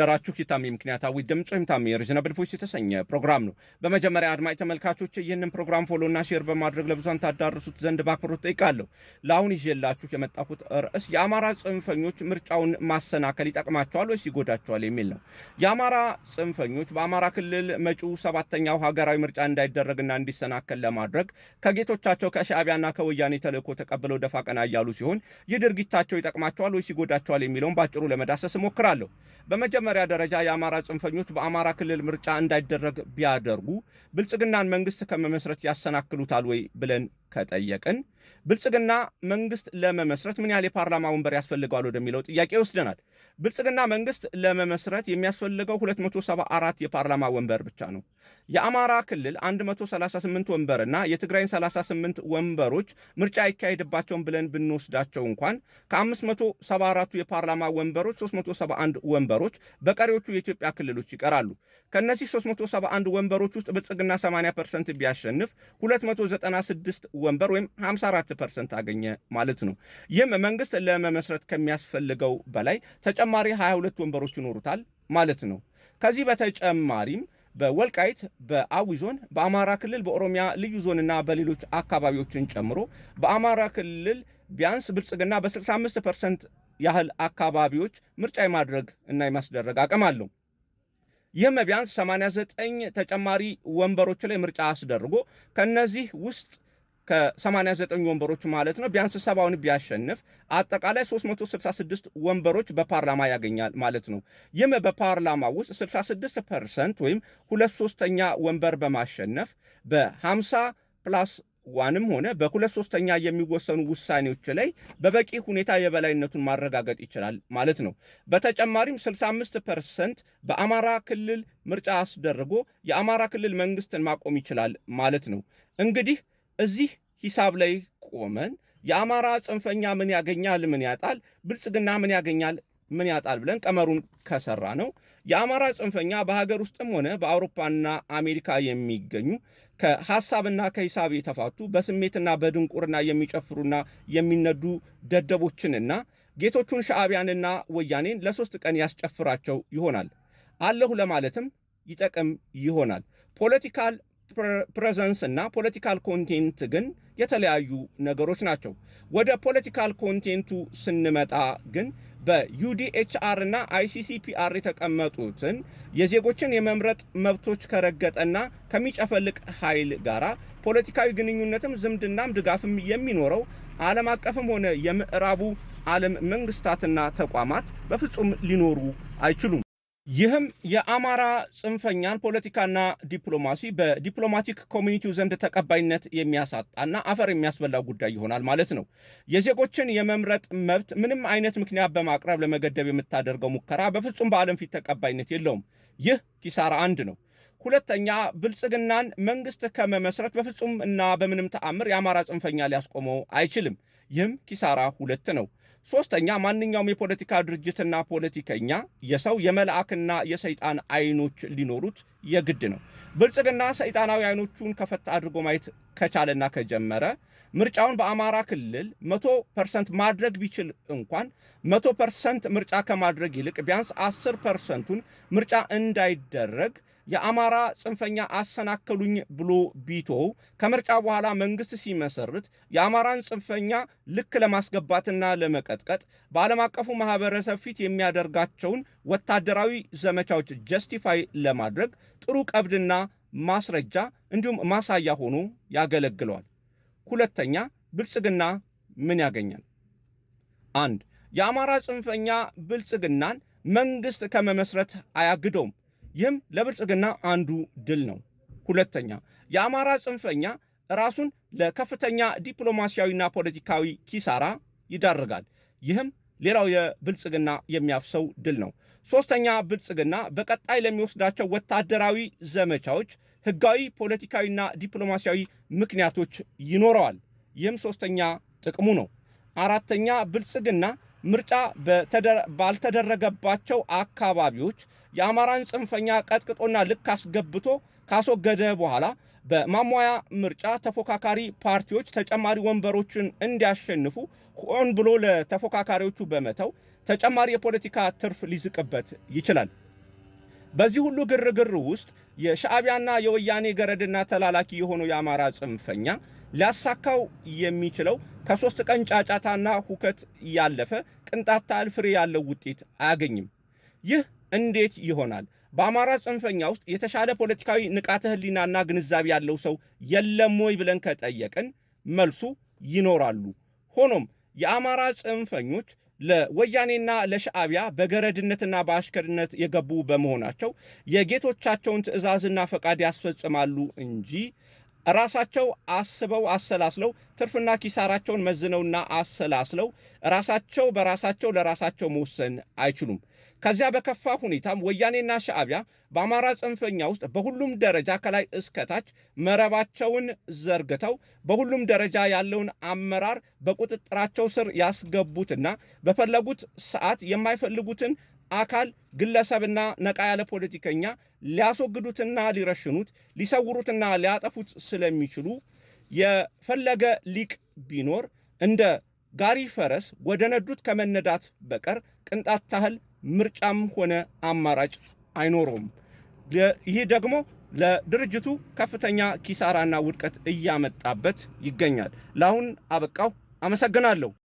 እንደምናደራችሁ ኪታሚ ምክንያታዊ ድምጽ ወይም ታሚ ሪዝነብል ቮይስ የተሰኘ ፕሮግራም ነው። በመጀመሪያ አድማጭ ተመልካቾች ይህንን ፕሮግራም ፎሎና ሼር በማድረግ ለብዙሃን ታዳርሱት ዘንድ በአክብሮት ጠይቃለሁ። ለአሁን ይዤላችሁ የመጣሁት ርዕስ የአማራ ጽንፈኞች ምርጫውን ማሰናከል ይጠቅማቸዋል ወይስ ይጎዳቸዋል የሚል ነው። የአማራ ጽንፈኞች በአማራ ክልል መጪው ሰባተኛው ሀገራዊ ምርጫ እንዳይደረግና እንዲሰናከል ለማድረግ ከጌቶቻቸው ከሻዕቢያና ከወያኔ ተልእኮ ተቀብለው ደፋ ቀና እያሉ ሲሆን ይህ ድርጊታቸው ይጠቅማቸዋል ወይስ ይጎዳቸዋል የሚለውን ባጭሩ ለመዳሰስ እሞክራለሁ። በመጀመሪያ ደረጃ የአማራ ጽንፈኞች በአማራ ክልል ምርጫ እንዳይደረግ ቢያደርጉ ብልጽግናን መንግስት ከመመስረት ያሰናክሉታል ወይ ብለን ከጠየቅን ብልጽግና መንግስት ለመመስረት ምን ያህል የፓርላማ ወንበር ያስፈልገዋል ወደሚለው ጥያቄ ይወስደናል። ብልጽግና መንግስት ለመመስረት የሚያስፈልገው 274 የፓርላማ ወንበር ብቻ ነው። የአማራ ክልል 138 ወንበርና የትግራይን 38 ወንበሮች ምርጫ አይካሄድባቸውም ብለን ብንወስዳቸው እንኳን ከ574ቱ የፓርላማ ወንበሮች 371 ወንበሮች በቀሪዎቹ የኢትዮጵያ ክልሎች ይቀራሉ። ከነዚህ 371 ወንበሮች ውስጥ ብልጽግና 80% ቢያሸንፍ 296 ወንበር ወይም 54% አገኘ ማለት ነው። ይህም መንግስት ለመመስረት ከሚያስፈልገው በላይ ተጨማሪ 22 ወንበሮች ይኖሩታል ማለት ነው። ከዚህ በተጨማሪም በወልቃይት፣ በአዊ ዞን፣ በአማራ ክልል፣ በኦሮሚያ ልዩ ዞንና በሌሎች አካባቢዎችን ጨምሮ በአማራ ክልል ቢያንስ ብልጽግና በ65% ያህል አካባቢዎች ምርጫ የማድረግ እና የማስደረግ አቅም አለው። ይህም ቢያንስ 89 ተጨማሪ ወንበሮች ላይ ምርጫ አስደርጎ ከነዚህ ውስጥ ከ89 ወንበሮች ማለት ነው ቢያንስ 70ውን ቢያሸንፍ አጠቃላይ 366 ወንበሮች በፓርላማ ያገኛል ማለት ነው። ይህም በፓርላማ ውስጥ 66% ወይም 2/3 ወንበር በማሸነፍ በ50 ፕላስ ዋንም ሆነ በ2/3 የሚወሰኑ ውሳኔዎች ላይ በበቂ ሁኔታ የበላይነቱን ማረጋገጥ ይችላል ማለት ነው። በተጨማሪም 65% በአማራ ክልል ምርጫ አስደርጎ የአማራ ክልል መንግስትን ማቆም ይችላል ማለት ነው። እንግዲህ እዚህ ሂሳብ ላይ ቆመን የአማራ ጽንፈኛ ምን ያገኛል፣ ምን ያጣል፣ ብልጽግና ምን ያገኛል፣ ምን ያጣል ብለን ቀመሩን ከሰራ ነው የአማራ ጽንፈኛ በሀገር ውስጥም ሆነ በአውሮፓና አሜሪካ የሚገኙ ከሐሳብና ከሂሳብ የተፋቱ በስሜትና በድንቁርና የሚጨፍሩና የሚነዱ ደደቦችንና ጌቶቹን ሻዕቢያንና ወያኔን ለ3 ቀን ያስጨፍራቸው ይሆናል። አለሁ ለማለትም ይጠቅም ይሆናል። ፖለቲካል ፕሬዘንስ እና ፖለቲካል ኮንቴንት ግን የተለያዩ ነገሮች ናቸው። ወደ ፖለቲካል ኮንቴንቱ ስንመጣ ግን በዩዲኤችአር እና አይሲሲፒአር የተቀመጡትን የዜጎችን የመምረጥ መብቶች ከረገጠና ከሚጨፈልቅ ኃይል ጋራ ፖለቲካዊ ግንኙነትም ዝምድናም ድጋፍም የሚኖረው ዓለም አቀፍም ሆነ የምዕራቡ ዓለም መንግስታትና ተቋማት በፍጹም ሊኖሩ አይችሉም። ይህም የአማራ ጽንፈኛን ፖለቲካና ዲፕሎማሲ በዲፕሎማቲክ ኮሚኒቲው ዘንድ ተቀባይነት የሚያሳጣና አፈር የሚያስበላው ጉዳይ ይሆናል ማለት ነው። የዜጎችን የመምረጥ መብት ምንም አይነት ምክንያት በማቅረብ ለመገደብ የምታደርገው ሙከራ በፍጹም በዓለም ፊት ተቀባይነት የለውም። ይህ ኪሳራ አንድ ነው። ሁለተኛ፣ ብልጽግናን መንግስት ከመመስረት በፍጹም እና በምንም ተአምር የአማራ ጽንፈኛ ሊያስቆመው አይችልም። ይህም ኪሳራ 2 ነው። ሶስተኛ፣ ማንኛውም የፖለቲካ ድርጅትና ፖለቲከኛ የሰው የመልአክና የሰይጣን አይኖች ሊኖሩት የግድ ነው። ብልጽግና ሰይጣናዊ አይኖቹን ከፈታ አድርጎ ማየት ከቻለና ከጀመረ ምርጫውን በአማራ ክልል 100% ማድረግ ቢችል እንኳን 100% ምርጫ ከማድረግ ይልቅ ቢያንስ 10%ቱን ምርጫ እንዳይደረግ የአማራ ጽንፈኛ አሰናከሉኝ ብሎ ቢቶው ከምርጫ በኋላ መንግስት ሲመሰርት የአማራን ጽንፈኛ ልክ ለማስገባትና ለመቀጥቀጥ በዓለም አቀፉ ማህበረሰብ ፊት የሚያደርጋቸውን ወታደራዊ ዘመቻዎች ጀስቲፋይ ለማድረግ ጥሩ ቀብድና ማስረጃ እንዲሁም ማሳያ ሆኖ ያገለግለዋል። ሁለተኛ፣ ብልጽግና ምን ያገኛል? 1. የአማራ ጽንፈኛ ብልጽግናን መንግስት ከመመስረት አያግደውም። ይህም ለብልጽግና አንዱ ድል ነው። ሁለተኛ፣ የአማራ ጽንፈኛ ራሱን ለከፍተኛ ዲፕሎማሲያዊና ፖለቲካዊ ኪሳራ ይዳርጋል። ይህም ሌላው የብልጽግና የሚያፍሰው ድል ነው። ሶስተኛ፣ ብልጽግና በቀጣይ ለሚወስዳቸው ወታደራዊ ዘመቻዎች ህጋዊ፣ ፖለቲካዊና ዲፕሎማሲያዊ ምክንያቶች ይኖረዋል። ይህም ሶስተኛ ጥቅሙ ነው። አራተኛ፣ ብልጽግና ምርጫ ባልተደረገባቸው አካባቢዎች የአማራን ጽንፈኛ ቀጥቅጦና ልክ አስገብቶ ካስወገደ በኋላ በማሟያ ምርጫ ተፎካካሪ ፓርቲዎች ተጨማሪ ወንበሮችን እንዲያሸንፉ ሆን ብሎ ለተፎካካሪዎቹ በመተው ተጨማሪ የፖለቲካ ትርፍ ሊዝቅበት ይችላል። በዚህ ሁሉ ግርግር ውስጥ የሻዕቢያና የወያኔ ገረድና ተላላኪ የሆነው የአማራ ጽንፈኛ ሊያሳካው የሚችለው ከ3 ቀን ጫጫታና ሁከት ያለፈ ቅንጣት ታህል ፍሬ ያለው ውጤት አያገኝም። ይህ እንዴት ይሆናል? በአማራ ጽንፈኛ ውስጥ የተሻለ ፖለቲካዊ ንቃተ ህሊናና ግንዛቤ ያለው ሰው የለም ወይ ብለን ከጠየቅን መልሱ ይኖራሉ። ሆኖም የአማራ ጽንፈኞች ለወያኔና ለሻዕቢያ በገረድነትና በአሽከርነት የገቡ በመሆናቸው የጌቶቻቸውን ትዕዛዝና ፈቃድ ያስፈጽማሉ እንጂ ራሳቸው አስበው አሰላስለው ትርፍና ኪሳራቸውን መዝነውና አሰላስለው ራሳቸው በራሳቸው ለራሳቸው መወሰን አይችሉም። ከዚያ በከፋ ሁኔታም ወያኔና ሻዕቢያ በአማራ ጽንፈኛ ውስጥ በሁሉም ደረጃ ከላይ እስከታች መረባቸውን ዘርግተው በሁሉም ደረጃ ያለውን አመራር በቁጥጥራቸው ስር ያስገቡትና በፈለጉት ሰዓት የማይፈልጉትን አካል ግለሰብና ነቃ ያለ ፖለቲከኛ ሊያስወግዱትና ሊረሽኑት ሊሰውሩትና ሊያጠፉት ስለሚችሉ የፈለገ ሊቅ ቢኖር እንደ ጋሪ ፈረስ ወደ ነዱት ከመነዳት በቀር ቅንጣት ታህል ምርጫም ሆነ አማራጭ አይኖረውም። ይህ ደግሞ ለድርጅቱ ከፍተኛ ኪሳራና ውድቀት እያመጣበት ይገኛል። ለአሁን አበቃው። አመሰግናለሁ።